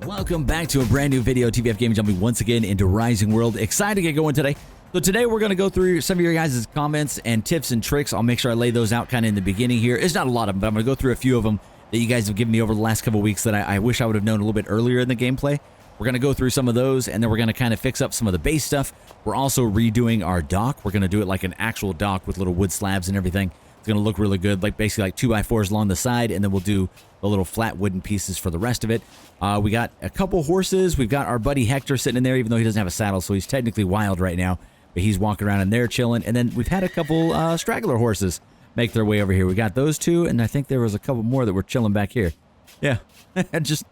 Welcome back to a brand new video. TBF Gaming jumping once again into Rising World. Excited to get going today. So today we're going to go through some of your guys' comments and tips and tricks. I'll make sure I lay those out kind of in the beginning here. It's not a lot of them, but I'm going to go through a few of them that you guys have given me over the last couple of weeks that I wish I would have known a little bit earlier in the gameplay. We're going to go through some of those, and then we're going to kind of fix up some of the base stuff. We're also redoing our dock. We're going to do it like an actual dock with little wood slabs and everything. It's going to look really good, like basically like 2x4s along the side, and then we'll do the little flat wooden pieces for the rest of it. We got a couple horses. We've got our buddy Hector sitting in there, even though he doesn't have a saddle, so he's technically wild right now. But he's walking around in there chilling. And then we've had a couple straggler horses make their way over here. We got those two, and I think there was a couple more that were chilling back here. Yeah, just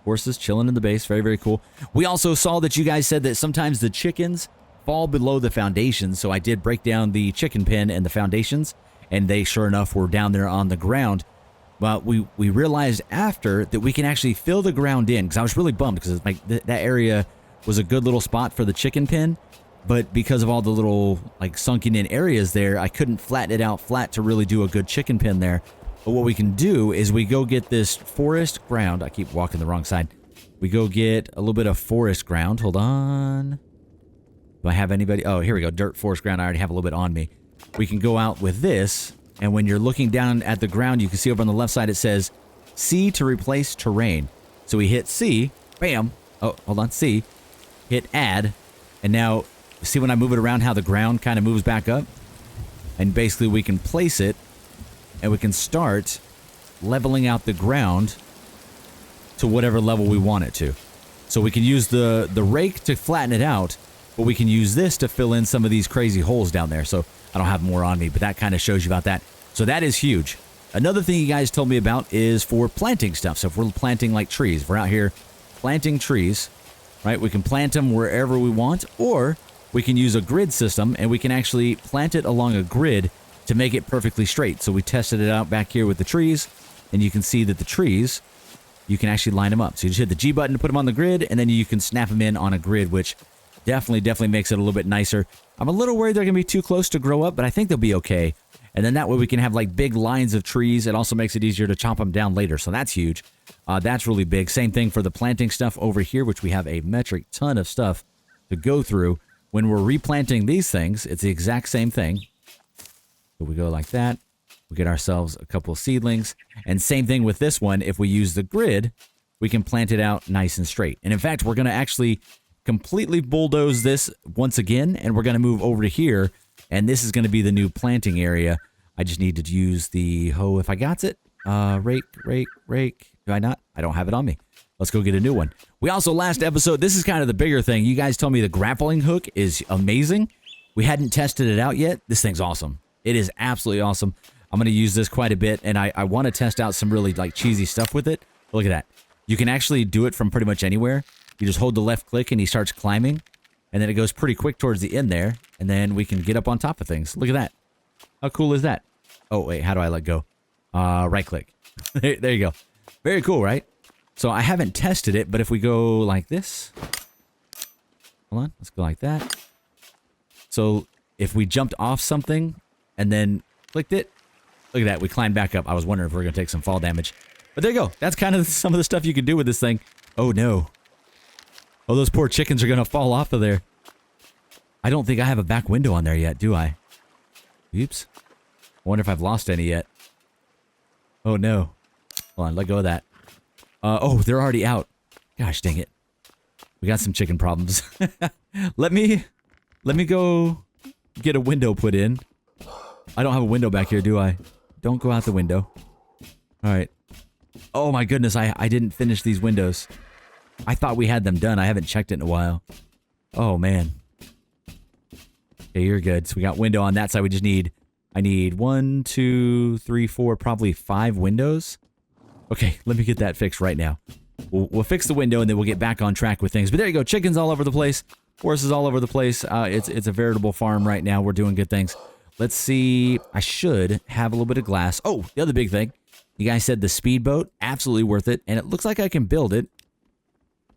horses chilling in the base. Very, very cool. We also saw that you guys said that sometimes the chickens fall below the foundations, so I did break down the chicken pen and the foundations, and they, sure enough, were down there on the ground. But we realized after that we can actually fill the ground in, because I was really bummed because like that area was a good little spot for the chicken pen, but because of all the little like sunken in areas there, I couldn't flatten it out flat to really do a good chicken pen there. But what we can do is we go get this forest ground. I keep walking the wrong side. We go get a little bit of forest ground. Hold on. Do I have anybody? Oh, here we go. Dirt forest ground. I already have a little bit on me. We can go out with this. And when you're looking down at the ground, you can see over on the left side, it says C to replace terrain. So we hit C, bam. Oh, hold on, C, hit add. And now, see when I move it around, how the ground kind of moves back up? And basically we can place it and we can start leveling out the ground to whatever level we want it to. So we can use the rake to flatten it out, but we can use this to fill in some of these crazy holes down there. So I don't have more on me, but that kind of shows you about that. So that is huge. Another thing you guys told me about is for planting stuff. So if we're planting like trees, if we're out here planting trees, right? We can plant them wherever we want, or we can use a grid system and we can actually plant it along a grid to make it perfectly straight. So we tested it out back here with the trees, and you can see that the trees, you can actually line them up. So you just hit the G button to put them on the grid, and then you can snap them in on a grid, which definitely makes it a little bit nicer. I'm a little worried they're going to be too close to grow up, but I think they'll be okay. And then that way we can have like big lines of trees. It also makes it easier to chop them down later, so that's huge. That's really big. Same thing for the planting stuff over here, which we have a metric ton of stuff to go through. When we're replanting these things, it's the exact same thing. So we go like that. We get ourselves a couple of seedlings. And same thing with this one. If we use the grid, we can plant it out nice and straight. And in fact, we're going to actually completely bulldoze this once again, and we're going to move over to here, and this is going to be the new planting area. I just need to use the hoe if I got it. Rake. Do I not? I don't have it on me. Let's go get a new one. We also, last episode, this is kind of the bigger thing. You guys told me the grappling hook is amazing. We hadn't tested it out yet. This thing's awesome. It is absolutely awesome. I'm going to use this quite a bit, and I want to test out some really like cheesy stuff with it. Look at that. You can actually do it from pretty much anywhere. You just hold the left click and he starts climbing, and then it goes pretty quick towards the end there, and then we can get up on top of things. Look at that. How cool is that? Oh, wait, how do I let go? Right click. There you go. Very cool, right? So I haven't tested it, but if we go like this, hold on, let's go like that. So if we jumped off something and then clicked it, look at that, we climbed back up. I was wondering if we were going to take some fall damage. But there you go. That's kind of some of the stuff you can do with this thing. Oh, no. Oh, those poor chickens are going to fall off of there. I don't think I have a back window on there yet, do I? Oops. I wonder if I've lost any yet. Oh, no. Hold on, let go of that. Oh, they're already out. Gosh, dang it. We got some chicken problems. Let me go get a window put in. I don't have a window back here, do I? Don't go out the window. All right. Oh, my goodness, I didn't finish these windows. I thought we had them done. I haven't checked it in a while. Oh, man. Okay, you're good. So we got window on that side. We just need... I need 1, 2, 3, 4, probably 5 windows. Okay, let me get that fixed right now. We'll fix the window, and then we'll get back on track with things. But there you go. Chickens all over the place. Horses all over the place. It's a veritable farm right now. We're doing good things. Let's see. I should have a little bit of glass. Oh, the other big thing. You guys said the speedboat. Absolutely worth it. And it looks like I can build it.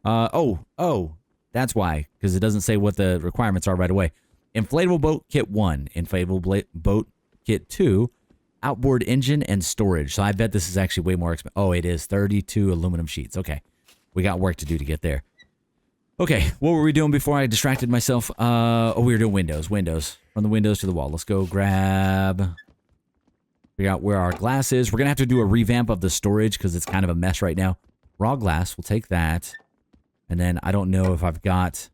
Oh, that's why, because it doesn't say what the requirements are right away. Inflatable boat kit 1, inflatable boat kit 2, outboard engine and storage. So I bet this is actually way more expensive. Oh, it is 32 aluminum sheets. Okay, we got work to do to get there. Okay, what were we doing before I distracted myself? Oh, we were doing windows. Windows. From the windows to the wall. Let's go grab... Figure out where our glass is. We're going to have to do a revamp of the storage because it's kind of a mess right now. Raw glass. We'll take that. And then I don't know if I've got...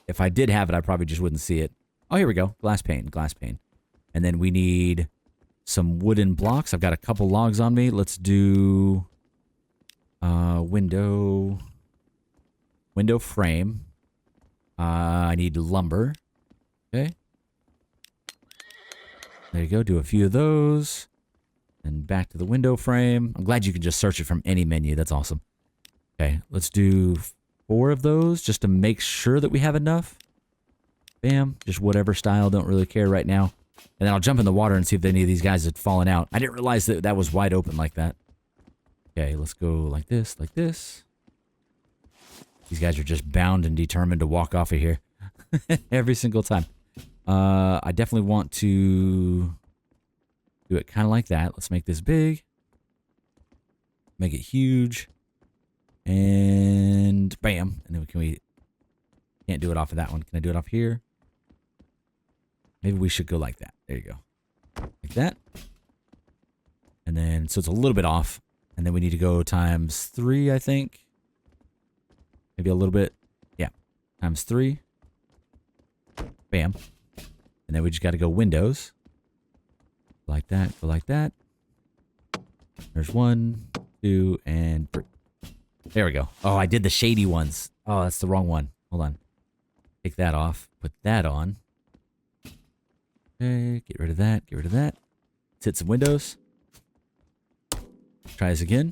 If I did have it, I probably just wouldn't see it. Oh, here we go. Glass pane. Glass pane. And then we need some wooden blocks. I've got a couple logs on me. Let's do... window frame. I need lumber. Okay. There you go. Do a few of those. And back to the window frame. I'm glad you can just search it from any menu. That's awesome. Okay. Let's do 4 of those just to make sure that we have enough. Bam. Just whatever style. Don't really care right now. And then I'll jump in the water and see if any of these guys had fallen out. I didn't realize that that was wide open like that. Okay, let's go like this, like this. These guys are just bound and determined to walk off of here. Every single time. I definitely want to do it kind of like that. Let's make this big. Make it huge. And bam. And then we can't do it off of that one. Can I do it off here? Maybe we should go like that. There you go. Like that. And then, so it's a little bit off. And then we need to go times 3, I think. Maybe a little bit. Yeah. Times 3. Bam. And then we just got to go windows. Like that. Go like that. There's 1, 2, and 3. There we go. Oh, I did the shady ones. Oh, that's the wrong one. Hold on. Take that off. Put that on. Okay. Get rid of that. Get rid of that. Let's hit some windows. Try this again.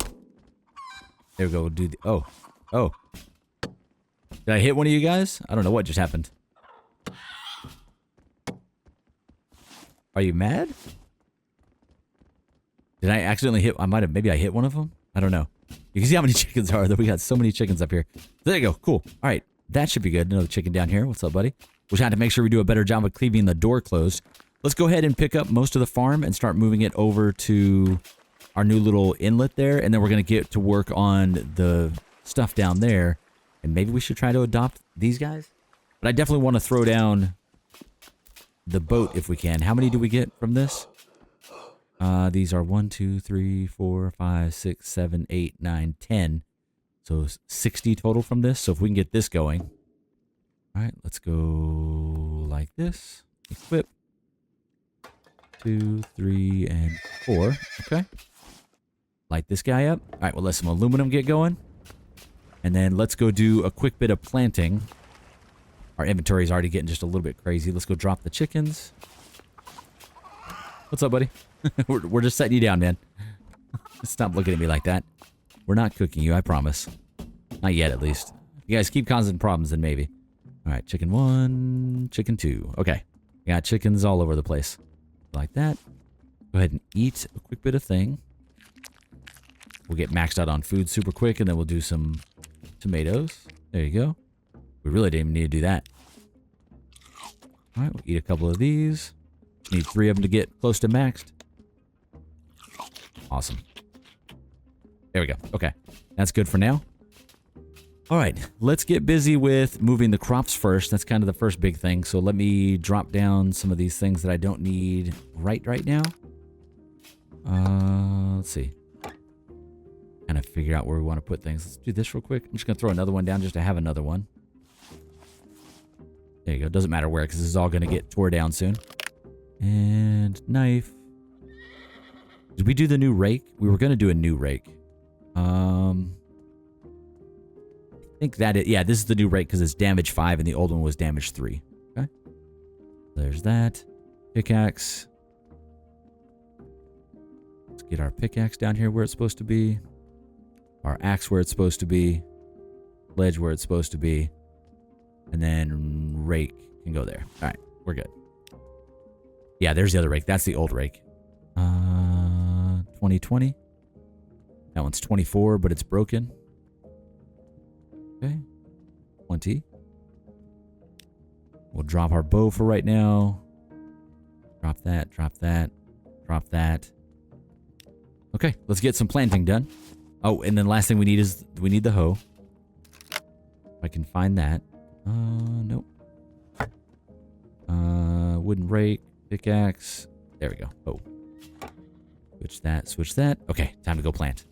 There we go. We'll do the... Oh. Oh. Did I hit one of you guys? I don't know what just happened. Are you mad? Did I accidentally hit... I might have... Maybe I hit one of them? I don't know. You can see how many chickens are there. We got so many chickens up here. There you go. Cool. All right. That should be good. Another chicken down here. What's up, buddy? We'll have to make sure we do a better job of keeping the door closed. Let's go ahead and pick up most of the farm and start moving it over to our new little inlet there. And then we're going to get to work on the stuff down there. And maybe we should try to adopt these guys. But I definitely want to throw down the boat if we can. How many do we get from this? These are 1, 2, 3, 4, 5, 6, 7, 8, 9, 10. So 60 total from this. So if we can get this going. All right, let's go like this. Equip. 2, 3, and 4. Okay. Light this guy up. All right, we'll let some aluminum get going. And then let's go do a quick bit of planting. Our inventory is already getting just a little bit crazy. Let's go drop the chickens. What's up, buddy? We're just setting you down, man. Stop looking at me like that. We're not cooking you, I promise. Not yet, at least. If you guys keep causing problems, then maybe. All right, chicken 1, chicken 2. Okay. Got chickens all over the place. Like that. Go ahead and eat a quick bit of thing. We'll get maxed out on food super quick, and then we'll do some tomatoes. There you go. We really didn't even need to do that. All right, we'll eat a couple of these. Need 3 of them to get close to maxed. Awesome. There we go. Okay. That's good for now. All right. Let's get busy with moving the crops first. That's kind of the first big thing. So let me drop down some of these things that I don't need right now. Let's see. Kind of figure out where we want to put things. Let's do this real quick. I'm just going to throw another one down just to have another one. There you go. Doesn't matter where because this is all going to get tore down soon. And knife. Did we do the new rake? We were going to do a new rake. I think that it, yeah, this is the new rake because it's damage 5 and the old one was damage 3. Okay. There's that. Pickaxe. Let's get our pickaxe down here where it's supposed to be. Our axe where it's supposed to be. Ledge where it's supposed to be. And then rake can go there. All right. We're good. Yeah, there's the other rake. That's the old rake. 2020. That one's 24, but it's broken. Okay. 20. We'll drop our bow for right now. Drop that, drop that, drop that. Okay, let's get some planting done. Oh, and then last thing we need is we need the hoe. I can find that. Nope. Wooden rake, pickaxe. There we go. Oh. Switch that, switch that. Okay, time to go plant.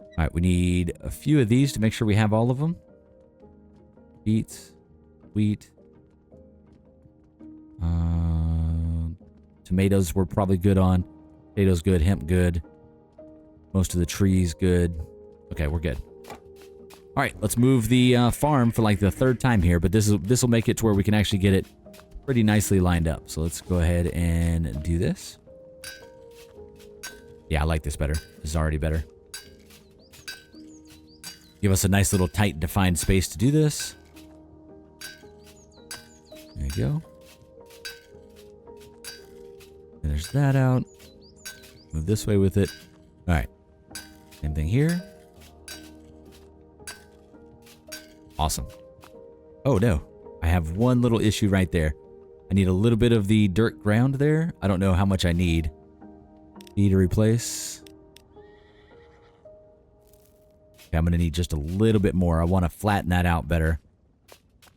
All right, we need a few of these to make sure we have all of them. Beets, wheat. Tomatoes we're probably good on. Potatoes good, hemp good. Most of the trees good. Okay, we're good. All right, let's move the farm for like the third time here, but this will make it to where we can actually get it pretty nicely lined up. So let's go ahead and do this. Yeah, I like this better. This is already better. Give us a nice little tight defined space to do this. There you go. And there's that out. Move this way with it. All right. Same thing here. Awesome. Oh, no. I have one little issue right there. I need a little bit of the dirt ground there. I don't know how much I need. Need to replace. Okay, I'm going to need just a little bit more. I want to flatten that out better.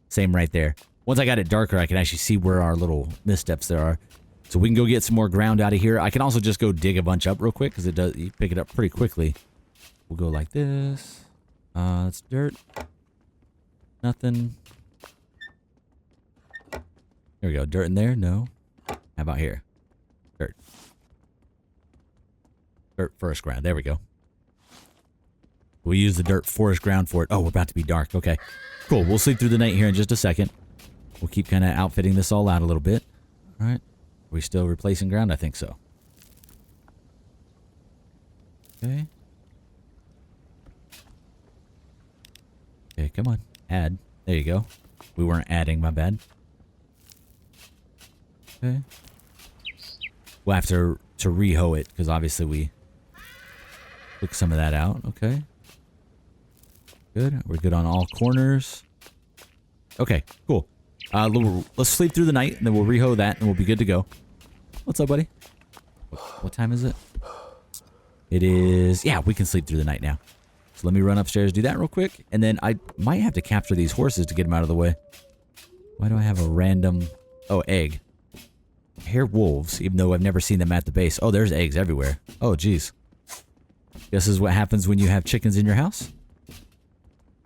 Same right there. Once I got it darker, I can actually see where our little missteps there are. So we can go get some more ground out of here. I can also just go dig a bunch up real quick because it does. You pick it up pretty quickly. We'll go like this. That's dirt. Nothing. There we go. Dirt in there? No. How about here? Dirt. Dirt forest ground. There we go. We'll use the dirt forest ground for it. Oh, we're about to be dark. Okay. Cool. We'll sleep through the night here in just a second. We'll keep kind of outfitting this all out a little bit. All right. Are we still replacing ground? I think so. Okay. Okay, come on. Add. There you go. We weren't adding, my bad. Okay. We'll have to re-hoe it, because obviously we took some of that out. Okay. Good. We're good on all corners. Okay, cool. Let's sleep through the night, and then we'll re-hoe that, and we'll be good to go. What's up, buddy? What time is it? It is... Yeah, we can sleep through the night now. So let me run upstairs, do that real quick, and then I might have to capture these horses to get them out of the way. Why do I have a random... Oh, egg. Hair wolves, even though I've never seen them at the base. Oh, there's eggs everywhere. Oh, geez. Guess this is what happens when you have chickens in your house.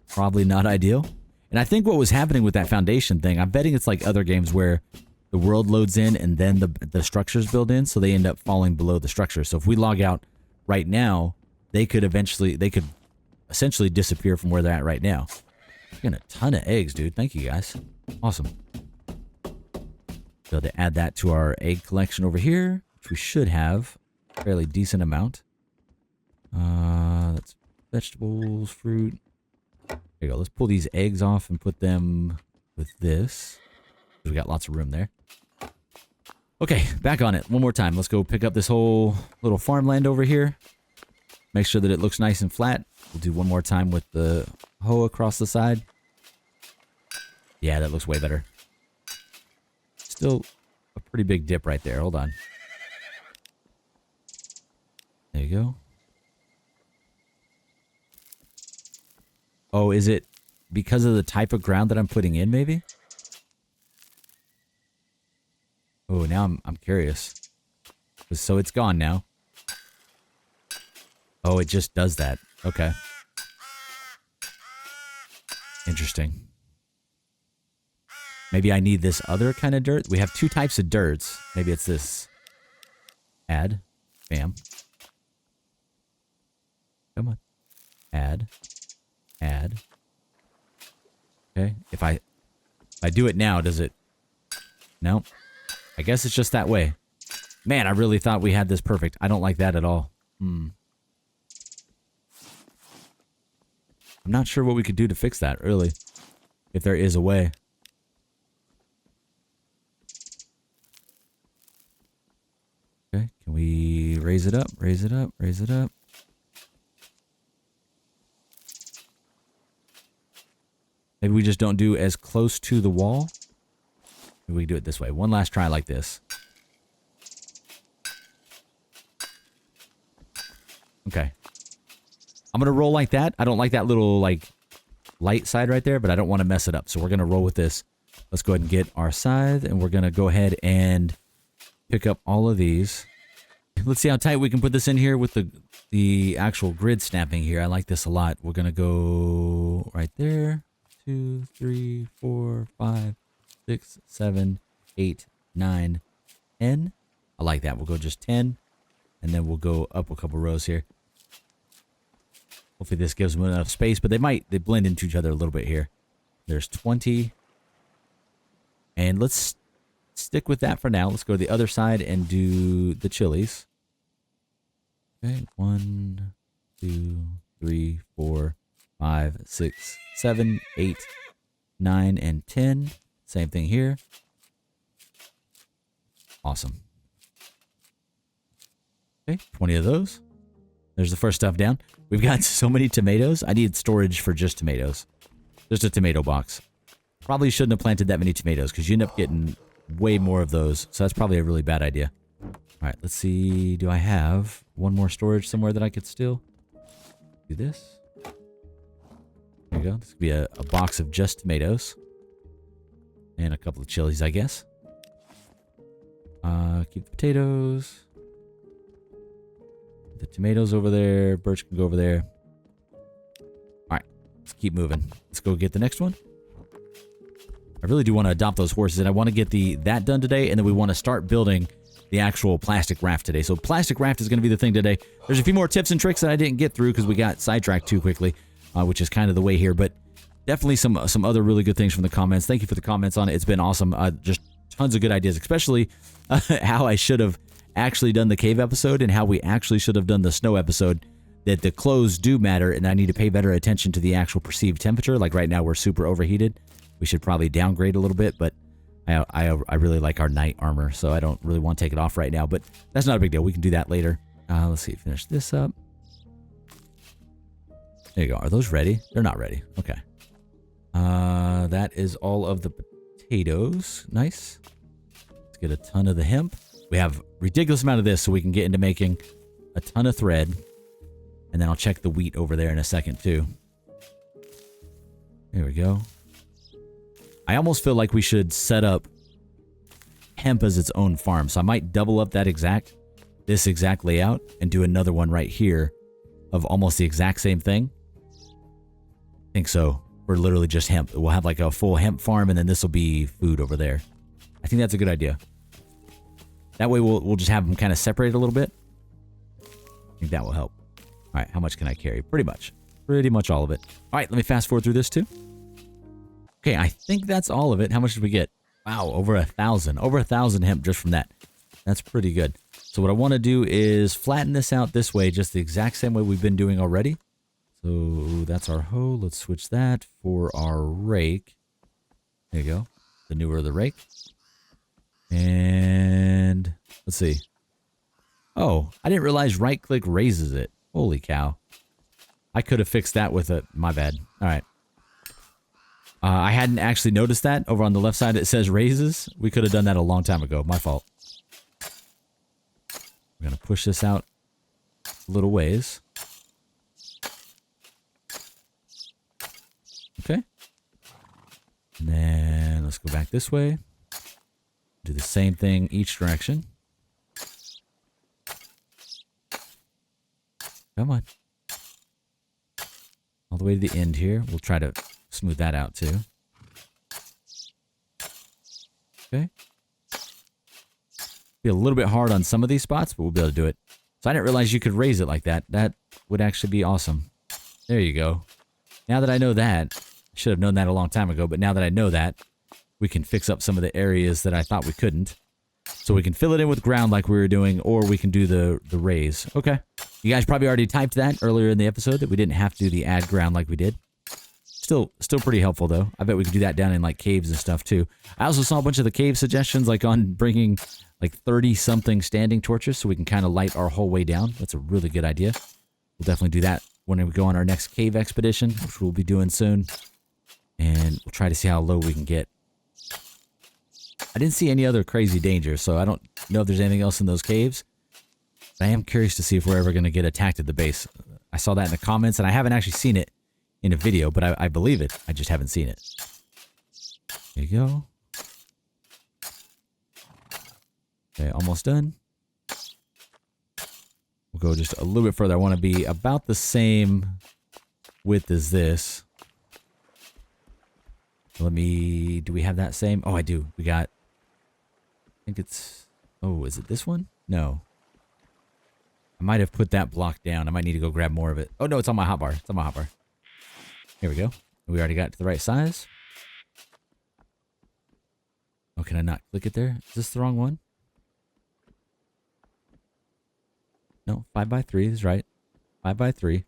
Probably not ideal. And I think what was happening with that foundation thing, I'm betting it's like other games where the world loads in and then the structures build in, so they end up falling below the structure. So if we log out right now, they could essentially disappear from where they're at right now. Getting a ton of eggs, dude. Thank you, guys. Awesome. Be able to add that to our egg collection over here, which we should have a fairly decent amount. That's vegetables, fruit. There you go. Let's pull these eggs off and put them with this. We got lots of room there. Okay, back on it. One more time. Let's go pick up this whole little farmland over here. Make sure that it looks nice and flat. We'll do one more time with the hoe across the side. Yeah, that looks way better. Still a pretty big dip right there. Hold on. There you go. Oh, is it because of the type of ground that I'm putting in, maybe? Oh, now I'm curious. So it's gone now. Oh, it just does that. Okay. Interesting. Maybe I need this other kind of dirt. We have two types of dirts. Maybe it's this. Add. Bam. Come on. Add. Add. Okay. If I do it now, does it? No. I guess it's just that way. Man, I really thought we had this perfect. I don't like that at all. I'm not sure what we could do to fix that, really. If there is a way. Okay, can we raise it up, raise it up, raise it up? Maybe we just don't do as close to the wall. Maybe we do it this way. One last try like this. Okay. I'm going to roll like that. I don't like that little, like, light side right there, but I don't want to mess it up. So we're going to roll with this. Let's go ahead and get our scythe, and we're going to go ahead and pick up all of these. Let's see how tight we can put this in here with the actual grid snapping here. I like this a lot. We're going to go right there. 2, 3, 4, 5, 6, 7, 8, 9, 10. I like that. We'll go just 10, and then we'll go up a couple rows here. Hopefully this gives them enough space, but they blend into each other a little bit here. There's 20. And let's stick with that for now. Let's go to the other side and do the chilies. Okay, 1, 2, 3, 4, 5, 6, 7, 8, 9, and 10. Same thing here. Awesome. Okay, 20 of those. There's the first stuff down. We've got so many tomatoes. I need storage for just tomatoes. Just a tomato box. Probably shouldn't have planted that many tomatoes because you end up getting way more of those. So that's probably a really bad idea. All right, let's see. Do I have one more storage somewhere that I could still do this? There you go. This could be a box of just tomatoes. And a couple of chilies, I guess. Keep the potatoes. The tomatoes over there. Birch can go over there. All right, let's keep moving. Let's go get the next one. I really do want to adopt those horses, and I want to get that done today, and then we want to start building the actual plastic raft today. So plastic raft is going to be the thing today. There's a few more tips and tricks that I didn't get through because we got sidetracked too quickly, which is kind of the way here, but definitely some other really good things from the comments. Thank you for the comments on it. It's been awesome. Just tons of good ideas, especially how I should have actually done the cave episode and how we actually should have done the snow episode, that the clothes do matter, and I need to pay better attention to the actual perceived temperature. Like right now, we're super overheated. We should probably downgrade a little bit, but I really like our knight armor, so I don't really want to take it off right now, but that's not a big deal. We can do that later. Let's see, finish this up. There you go. Are those ready? They're not ready. Okay. That is all of the potatoes. Nice. Let's get a ton of the hemp. We have ridiculous amount of this, so we can get into making a ton of thread. And then I'll check the wheat over there in a second, too. There we go. I almost feel like we should set up hemp as its own farm. So I might double up this exact layout and do another one right here of almost the exact same thing. I think so. We're literally just hemp. We'll have like a full hemp farm, and then this will be food over there. I think that's a good idea. That way we'll just have them kind of separate a little bit. I think that will help. All right, how much can I carry? Pretty much all of it. All right, let me fast forward through this too. Okay, I think that's all of it. How much did we get? Wow, over 1,000. Over 1,000 hemp just from that. That's pretty good. So what I want to do is flatten this out this way, just the exact same way we've been doing already. So that's our hoe. Let's switch that for our rake. There you go. The newer the rake. And let's see. Oh, I didn't realize right-click raises it. Holy cow. I could have fixed that with it. My bad. All right. I hadn't actually noticed that. Over on the left side it says raises. We could have done that a long time ago. My fault. We're going to push this out a little ways. Okay. And then let's go back this way. Do the same thing each direction. Come on. All the way to the end here. We'll try to smooth that out too. Okay. Be a little bit hard on some of these spots, but we'll be able to do it. So I didn't realize you could raise it like that. That would actually be awesome. There you go. Now that I know that, I should have known that a long time ago, but now that I know that, we can fix up some of the areas that I thought we couldn't. So we can fill it in with ground like we were doing, or we can do the raise. Okay. You guys probably already typed that earlier in the episode, that we didn't have to do the add ground like we did. Still pretty helpful, though. I bet we could do that down in, like, caves and stuff, too. I also saw a bunch of the cave suggestions, like, on bringing, like, 30-something standing torches so we can kind of light our whole way down. That's a really good idea. We'll definitely do that when we go on our next cave expedition, which we'll be doing soon. And we'll try to see how low we can get. I didn't see any other crazy dangers, so I don't know if there's anything else in those caves. But I am curious to see if we're ever going to get attacked at the base. I saw that in the comments, and I haven't actually seen it in a video, but I believe it. I just haven't seen it. There you go. Okay, almost done. We'll go just a little bit further. I want to be about the same width as this. Let me... Do we have that same? Oh, I do. We got... I think it's... Oh, is it this one? No. I might have put that block down. I might need to go grab more of it. Oh, no, it's on my hotbar. It's on my hotbar. Here we go. We already got it to the right size. Oh, can I not click it there? Is this the wrong one? No, 5x3 is right. 5x3.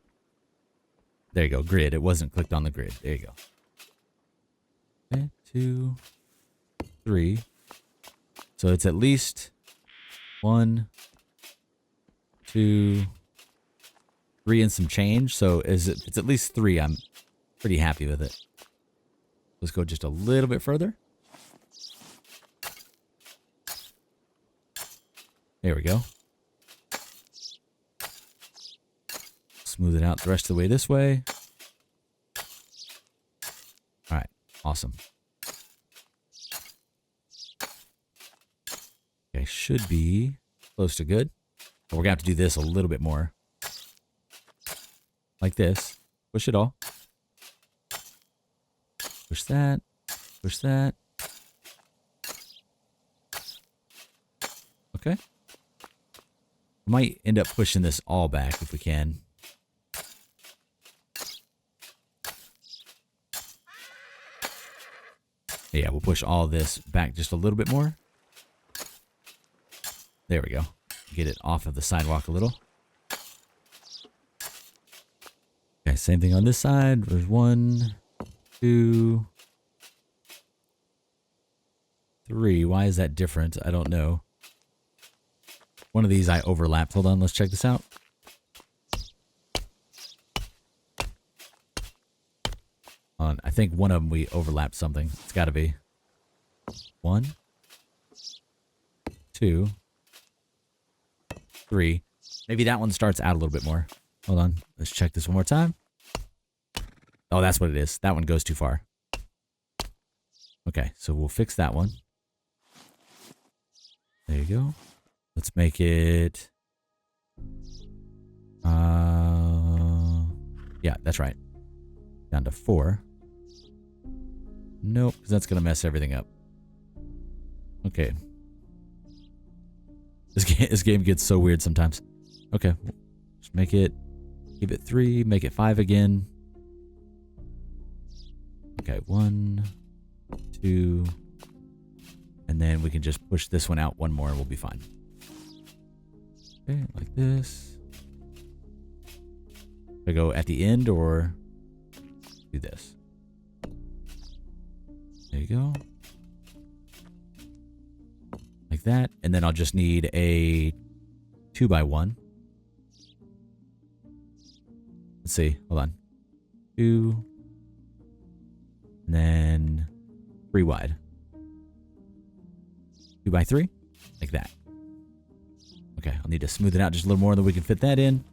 There you go. Grid. It wasn't clicked on the grid. There you go. Okay, 2, 3. So it's at least 1, 2, 3 and some change. So it's at least 3. I'm pretty happy with it. Let's go just a little bit further. There we go. Smooth it out the rest of the way this way. All right, awesome. Okay, should be close to good. But we're gonna have to do this a little bit more. Like this. Push it all. Push that. Push that. Okay. We might end up pushing this all back if we can. Yeah, we'll push all this back just a little bit more. There we go. Get it off of the sidewalk a little. Okay, same thing on this side. There's 1, 2, 3. Why is that different? I don't know. One of these I overlapped. Hold on, let's check this out. I think one of them we overlapped something. It's got to be 1, 2, 3. Maybe that one starts out a little bit more. Hold on. Let's check this one more time. Oh, that's what it is. That one goes too far. Okay, so we'll fix that one. There you go. Let's make it... yeah, that's right. Down to 4. Nope, because that's going to mess everything up. Okay. This game gets so weird sometimes. Okay, just make it... Keep it 3, make it 5 again. Okay, 1, 2... And then we can just push this one out one more and we'll be fine. Okay, like this. Should I go at the end or do this? There you go. Like that. And then I'll just need a 2x1. Let's see. Hold on. 2. And then 3 wide. 2x3. Like that. Okay, I'll need to smooth it out just a little more than we can fit that in.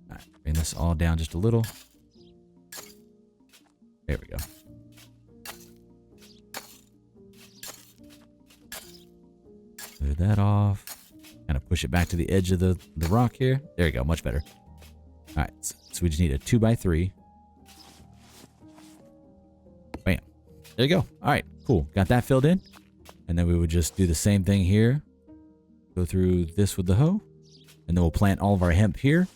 Alright, bring this all down just a little. There we go. Clear that off. Kind of push it back to the edge of the rock here. There you go, much better. Alright, so we just need a 2x3. Bam. There you go. Alright, cool. Got that filled in. And then we would just do the same thing here. Go through this with the hoe. And then we'll plant all of our hemp here.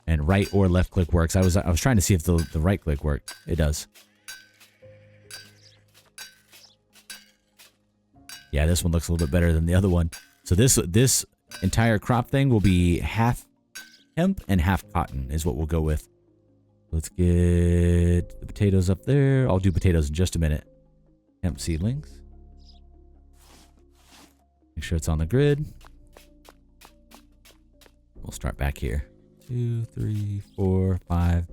And right or left click works. I was trying to see if the right click worked. It does. Yeah, this one looks a little bit better than the other one. So this entire crop thing will be half hemp and half cotton is what we'll go with. Let's get the potatoes up there. I'll do potatoes in just a minute. Hemp seedlings. Make sure it's on the grid. We'll start back here. 2, 3, 4, 5,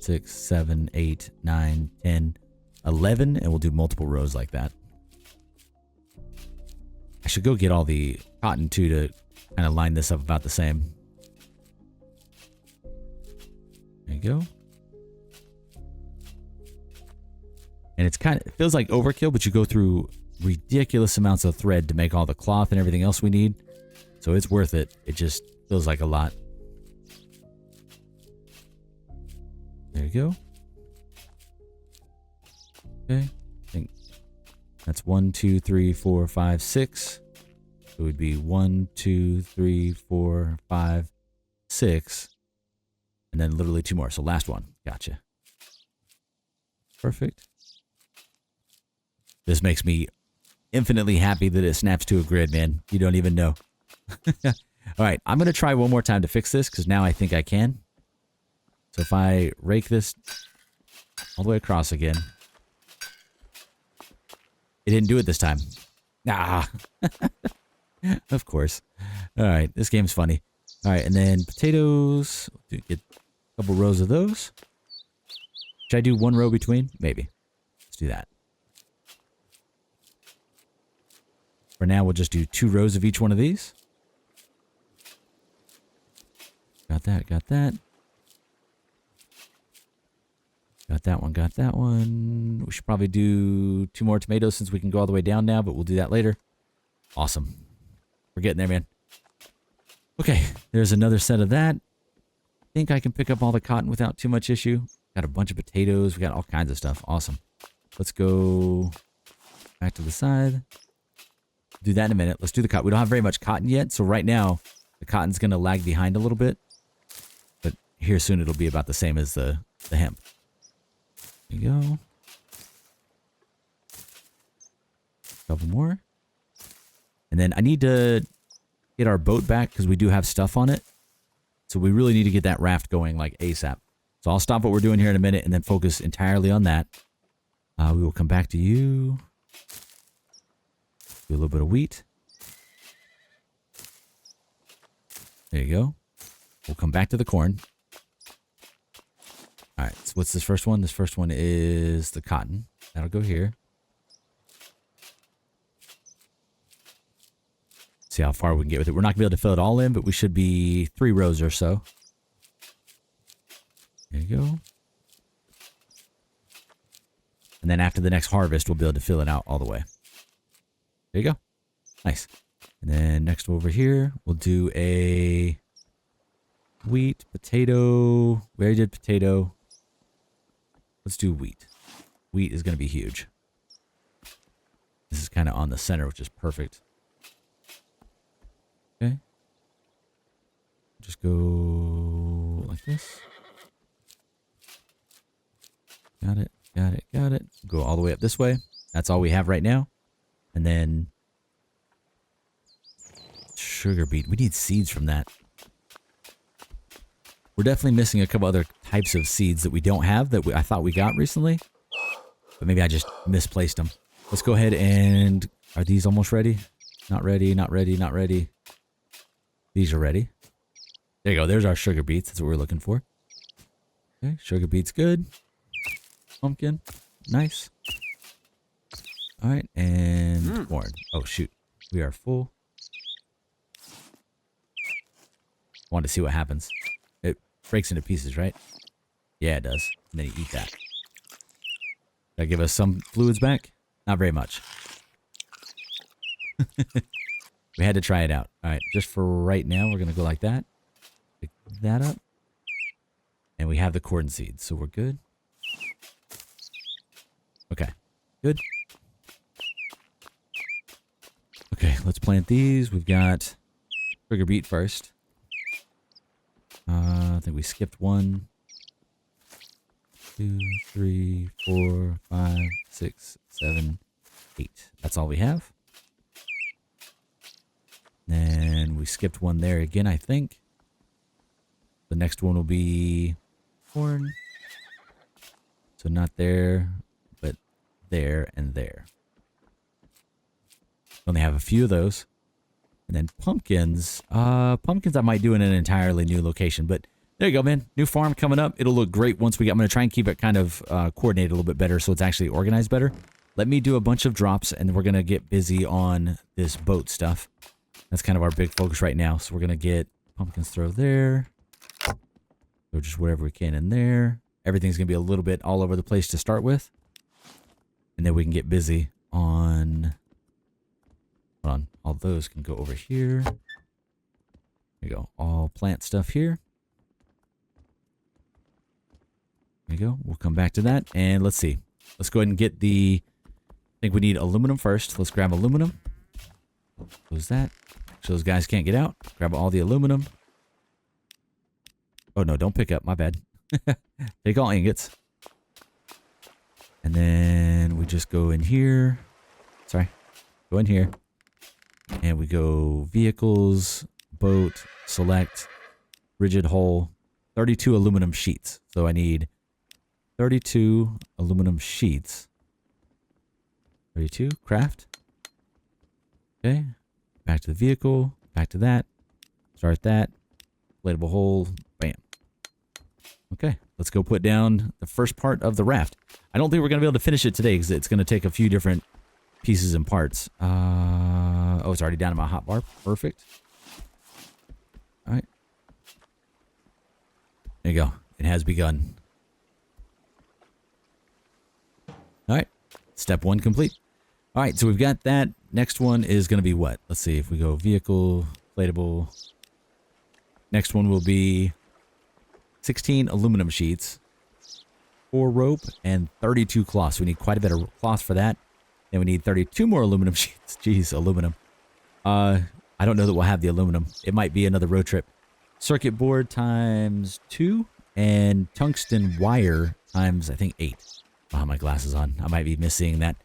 6, 7, 8, 9, 10, 11. And we'll do multiple rows like that. should go get all the cotton too to kind of line this up about the same. There you go. And it's kind of, it feels like overkill, but you go through ridiculous amounts of thread to make all the cloth and everything else we need. So it's worth it. It just feels like a lot. There you go. Okay. I think that's 1, 2, 3, 4, 5, 6. So it would be 1, 2, 3, 4, 5, 6. And then literally 2 more. So last one. Gotcha. Perfect. This makes me infinitely happy that it snaps to a grid, man. You don't even know. All right. I'm going to try one more time to fix this because now I think I can. So if I rake this all the way across again. It didn't do it this time. Ah. Of course. All right. This game's funny. All right. And then potatoes. Get a couple rows of those. Should I do 1 row between? Maybe. Let's do that. For now, we'll just do 2 rows of each one of these. Got that, got that. Got that one, got that one. We should probably do 2 more tomatoes since we can go all the way down now, but we'll do that later. Awesome. We're getting there, man. Okay, there's another set of that. I think I can pick up all the cotton without too much issue. Got a bunch of potatoes. We got all kinds of stuff. Awesome. Let's go back to the side. Do that in a minute. Let's do the cotton. We don't have very much cotton yet, so right now the cotton's going to lag behind a little bit. But here soon it'll be about the same as the hemp. There you go. Couple more. And then I need to get our boat back because we do have stuff on it. So we really need to get that raft going like ASAP. So I'll stop what we're doing here in a minute and then focus entirely on that. We will come back to you. Do a little bit of wheat. There you go. We'll come back to the corn. All right, so what's this first one? This first one is the cotton. That'll go here. See how far we can get with it. We're not going to be able to fill it all in, but we should be 3 rows or so. There you go. And then after the next harvest, we'll be able to fill it out all the way. There you go. Nice. And then next over here, we'll do a wheat, potato. We already did potato. Let's do wheat. Wheat is going to be huge. This is kind of on the center, which is perfect. Okay. Just go like this. Got it, got it, got it. Go all the way up this way. That's all we have right now. And then sugar beet. We need seeds from that. We're definitely missing a couple other types of seeds that we don't have that I thought we got recently. But maybe I just misplaced them. Let's go ahead and... Are these almost ready? Not ready, not ready, not ready. These are ready. There you go. There's our sugar beets. That's what we're looking for. Okay, sugar beets good. Pumpkin. Nice. All right, and corn. Oh, shoot. We are full. Wanted to see what happens. It breaks into pieces, right? Yeah, it does. And then you eat that. That give us some fluids back? Not very much. We had to try it out. All right, just for right now, we're going to go like that. Pick that up. And we have the corn seeds, so we're good. Okay, good. Okay, let's plant these. We've got sugar beet first. I think we skipped 1, 2, 3, 4, 5, 6, 7, 8. That's all we have. Then we skipped 1 there again, I think. The next one will be corn. So not there, but there and there. Only have a few of those. And then pumpkins. Pumpkins I might do in an entirely new location. But there you go, man. New farm coming up. It'll look great once we get... I'm going to try and keep it kind of coordinated a little bit better so it's actually organized better. Let me do a bunch of drops, and we're going to get busy on this boat stuff. That's kind of our big focus right now. So we're going to get pumpkins throw there. Or just wherever we can in there. Everything's going to be a little bit all over the place to start with. And then we can get busy on... Hold on. All those can go over here. There you go. All plant stuff here. There you go. We'll come back to that. And let's see. Let's go ahead and get the... I think we need aluminum first. Let's grab aluminum. Close that. So those guys can't get out. Grab all the aluminum. Oh, no. Don't pick up. My bad. Take all ingots. And then we just go in here. Sorry. Go in here. And we go vehicles, boat, select, rigid hull, 32 aluminum sheets. So I need 32 aluminum sheets. 32, craft. Okay. Back to the vehicle. Back to that. Start that. Inflatable hull. Bam. Okay. Let's go put down the first part of the raft. I don't think we're going to be able to finish it today because it's going to take a few different pieces and parts. Oh, it's already down in my hotbar. Perfect. All right. There you go. It has begun. All right. Step 1 complete. All right. So we've got that. Next one is going to be what? Let's see if we go vehicle, inflatable. Next one will be 16 aluminum sheets, 4 rope, and 32 cloths. We need quite a bit of cloth for that. Then we need 32 more aluminum sheets. Jeez, aluminum. I don't know that we'll have the aluminum. It might be another road trip. Circuit board times 2 and tungsten wire times, I think, 8. I'll have my glasses on. I might be missing that.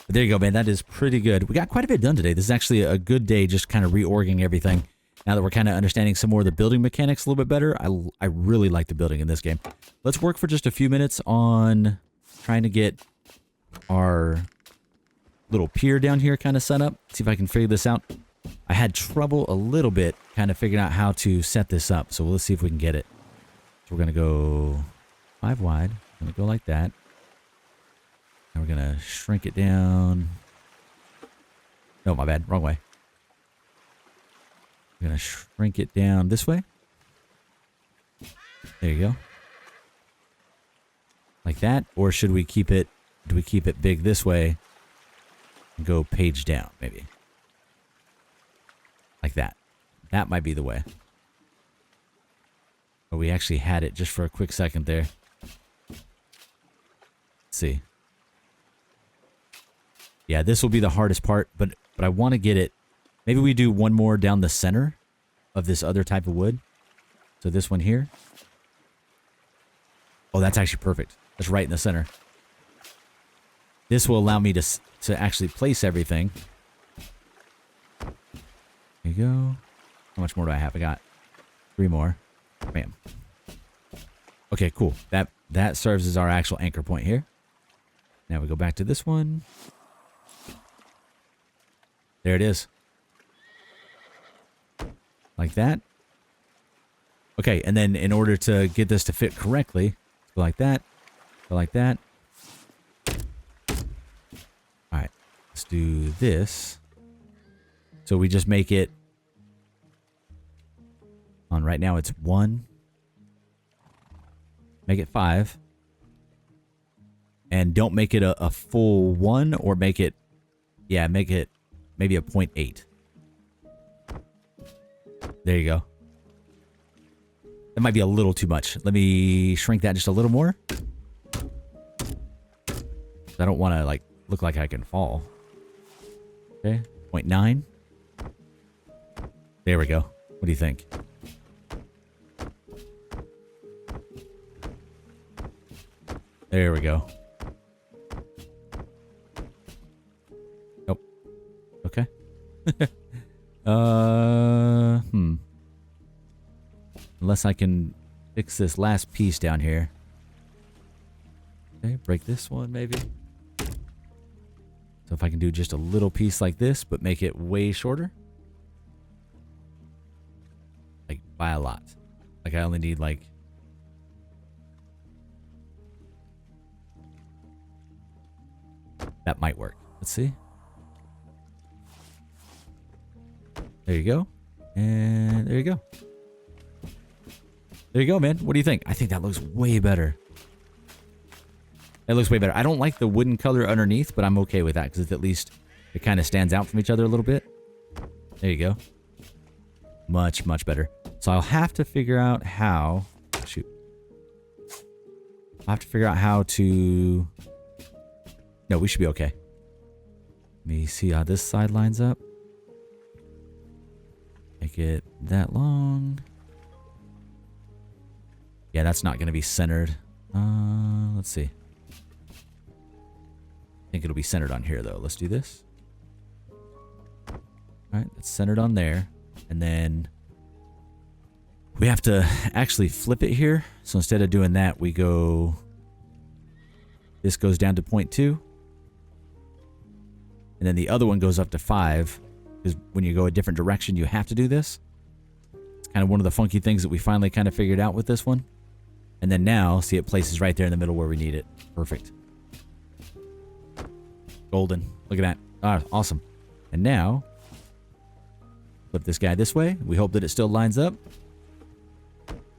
But there you go, man. That is pretty good. We got quite a bit done today. This is actually a good day just kind of reorging everything. Now that we're kind of understanding some more of the building mechanics a little bit better, I really like the building in this game. Let's work for just a few minutes on trying to get our little pier down here kind of set up. See if I can figure this out. I had trouble a little bit kind of figuring out how to set this up. So let's see if we can get it. So we're going to go 5 wide. I'm going to go like that. And we're going to shrink it down. No, my bad. Wrong way. We're going to shrink it down this way. There you go. Like that. Or should we keep it, do we keep it big this way and go page down maybe? Like that. That might be the way. But we actually had it just for a quick second there. Let's see. Yeah, this will be the hardest part, but I want to get it. Maybe we do one more down the center of this other type of wood. So this one here. Oh, that's actually perfect. That's right in the center. This will allow me to actually place everything. There you go. How much more do I have? I got 3 more. Bam. Okay, cool. That serves as our actual anchor point here. Now we go back to this one. There it is. Like that. Okay, and then in order to get this to fit correctly, go like that. Go like that. Alright, let's do this. So we just make it on right now it's 1. Make it 5. And don't make it a full 1 or make it, yeah, make it maybe a 0.8. There you go. That might be a little too much. Let me shrink that just a little more. I don't want to like look like I can fall. Okay, 0.9. There we go. What do you think? There we go. Nope. Okay. Unless I can fix this last piece down here. Okay, break this one maybe. So if I can do just a little piece like this, but make it way shorter. Like by a lot. Like I only need like... That might work. Let's see. There you go. And there you go. There you go, man. What do you think? I think that looks way better. It looks way better. I don't like the wooden color underneath, but I'm okay with that because at least it kind of stands out from each other a little bit. There you go. Much, much better. So I'll have to figure out how... Shoot. I'll have to figure out how to... No, we should be okay. Let me see how this side lines up. Make it that long. Yeah, that's not going to be centered. Let's see. I think it'll be centered on here, though. Let's do this. All right, it's centered on there. And then we have to actually flip it here. So instead of doing that, we go... This goes down to 0.2. And then the other one goes up to 5. Because when you go a different direction, you have to do this. It's kind of one of the funky things that we finally kind of figured out with this one. And then now, see, it places right there in the middle where we need it. Perfect. Golden. Look at that. Ah, awesome. And now, flip this guy this way. We hope that it still lines up.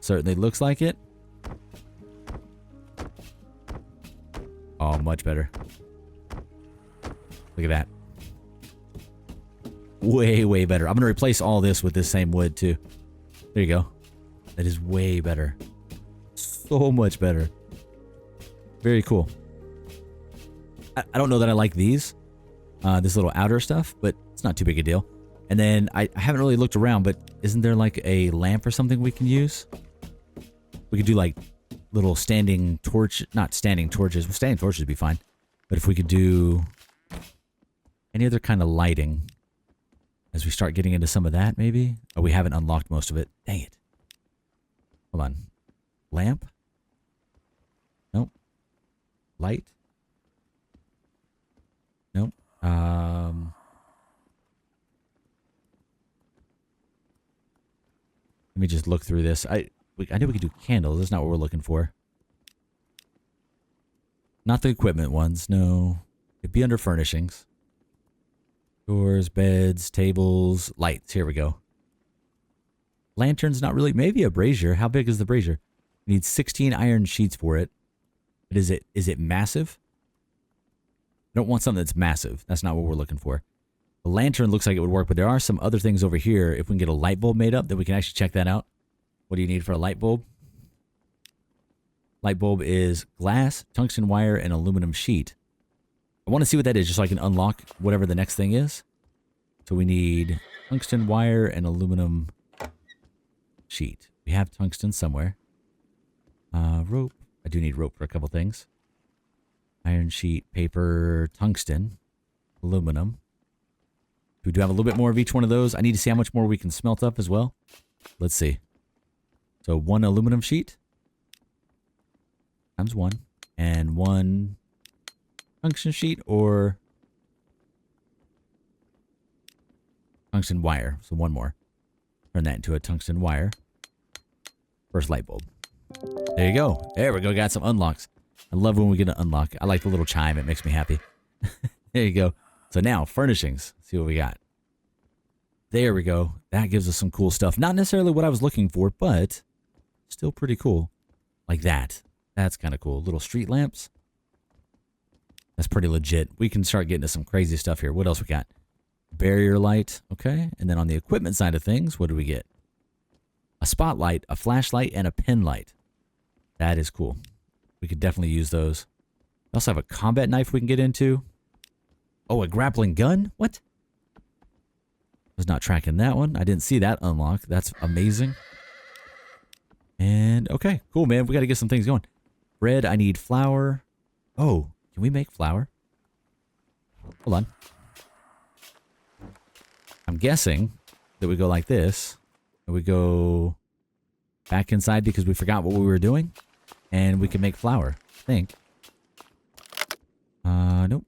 Certainly looks like it. Oh, much better. Look at that. Way, way better. I'm going to replace all this with this same wood, too. There you go. That is way better. So much better. Very cool. I don't know that I like these. This little outer stuff, but it's not too big a deal. And then I haven't really looked around, but isn't there like a lamp or something we can use? We could do like little standing torch, not standing torches. Well, standing torches would be fine. But if we could do any other kind of lighting as we start getting into some of that, maybe? Oh, we haven't unlocked most of it. Dang it. Hold on. Lamp? Nope. Light? Nope. Let me just look through this. I knew we could do candles. That's not what we're looking for. Not the equipment ones. No. It'd be under furnishings. Doors, beds, tables, lights. Here we go. Lanterns, not really. Maybe a brazier. How big is the brazier? We need 16 iron sheets for it. But is it massive? I don't want something that's massive. That's not what we're looking for. The lantern looks like it would work, but there are some other things over here. If we can get a light bulb made up, then we can actually check that out. What do you need for a light bulb? Light bulb is glass, tungsten wire, and aluminum sheet. I want to see what that is just so I can unlock whatever the next thing is. So we need tungsten wire and aluminum sheet. We have tungsten somewhere. Rope. I do need rope for a couple things. Iron sheet, paper, tungsten, aluminum. We do have a little bit more of each one of those. I need to see how much more we can smelt up as well. Let's see. So 1 aluminum sheet times 1 and 1 tungsten sheet or tungsten wire. So 1 more. Turn that into a tungsten wire. First light bulb. There you go. There we go. Got some unlocks. I love when we get an unlock. I like the little chime. It makes me happy. There you go. So now, furnishings. Let's see what we got. There we go. That gives us some cool stuff. Not necessarily what I was looking for, but still pretty cool. Like that. That's kind of cool. Little street lamps. That's pretty legit. We can start getting to some crazy stuff here. What else we got? Barrier light. Okay. And then on the equipment side of things, what do we get? A spotlight, a flashlight, and a pen light. That is cool. We could definitely use those. We also have a combat knife we can get into. Oh, a grappling gun? What? Was not tracking that one. I didn't see that unlock. That's amazing. And okay, cool, man. We got to get some things going. Bread, I need flour. Oh, can we make flour? Hold on. I'm guessing that we go like this. And we go back inside because we forgot what we were doing. And we can make flour, I think. Nope.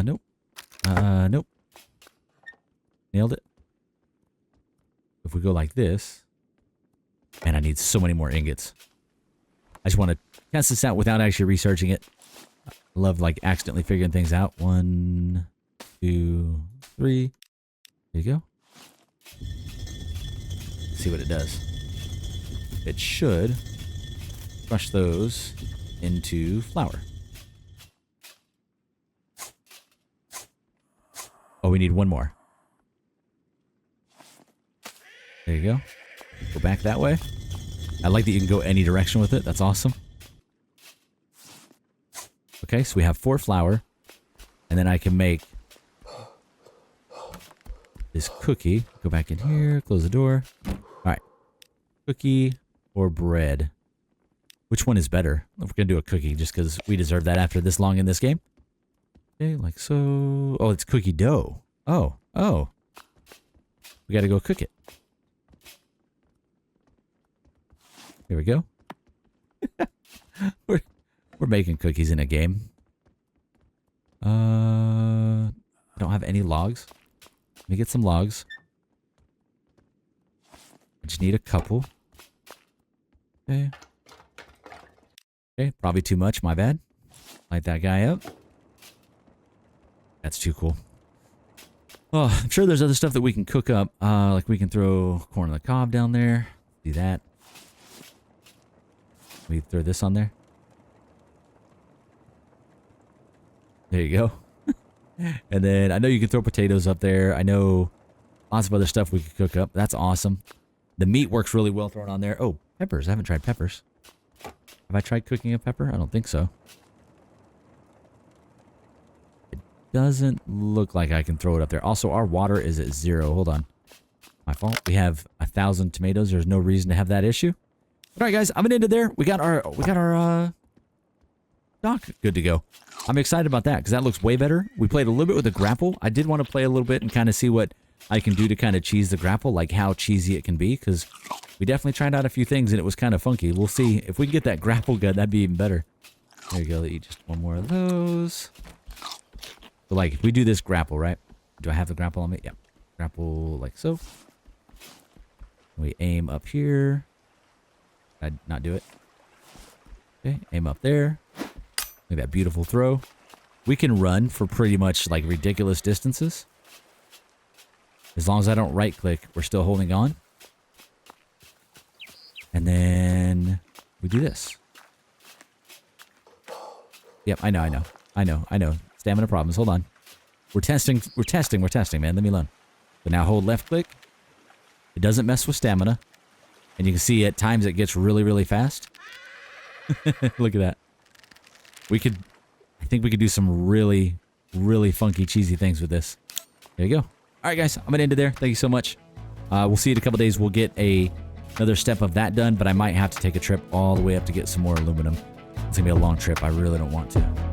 Nope. Nope. Nailed it. If we go like this. Man, I need so many more ingots. I just want to test this out without actually researching it. I love like accidentally figuring things out. 1, 2, 3. There you go. See what it does. It should crush those into flour. Oh, we need one more. There you go. Go back that way. I like that you can go any direction with it. That's awesome. Okay, so we have 4 flour. And then I can make this cookie. Go back in here, close the door. All right. Cookie or bread? Which one is better? We're going to do a cookie just because we deserve that after this long in this game. Okay, like so. Oh, it's cookie dough. Oh. We got to go cook it. Here we go. We're making cookies in a game. I don't have any logs. Let me get some logs. I just need a couple. Okay. Okay, probably too much. My bad. Light that guy up. That's too cool. Oh, I'm sure there's other stuff that we can cook up. Like we can throw corn on the cob down there. Do that. We throw this on there. There you go. And then I know you can throw potatoes up there. I know lots of other stuff we could cook up. That's awesome. The meat works really well thrown on there. Oh, peppers. I haven't tried peppers. Have I tried cooking a pepper? I don't think so. It doesn't look like I can throw it up there. Also, our water is at 0. Hold on. My fault. We have 1,000 tomatoes. There's no reason to have that issue. All right, guys. I'm gonna end it there. We got our dock good to go. I'm excited about that because that looks way better. We played a little bit with the grapple. I did want to play a little bit and kind of see what I can do to kind of cheese the grapple, like how cheesy it can be, because we definitely tried out a few things and it was kind of funky. We'll see if we can get that grapple gun. That'd be even better. There you go. Let you eat just one more of those. So like if we do this grapple, right? Do I have the grapple on me? Yeah. Grapple like so. We aim up here. Did I not do it? Okay. Aim up there. Look at that beautiful throw. We can run for pretty much like ridiculous distances. As long as I don't right click, we're still holding on. And then we do this. Yep, I know. Stamina problems. Hold on. We're testing, man. Leave me alone. So now hold left click. It doesn't mess with stamina. And you can see at times it gets really, really fast. Look at that. I think we could do some really, really funky, cheesy things with this. There you go. All right, guys. I'm going to end it there. Thank you so much. We'll see you in a couple days. We'll get another step of that done, but I might have to take a trip all the way up to get some more aluminum. It's going to be a long trip. I really don't want to.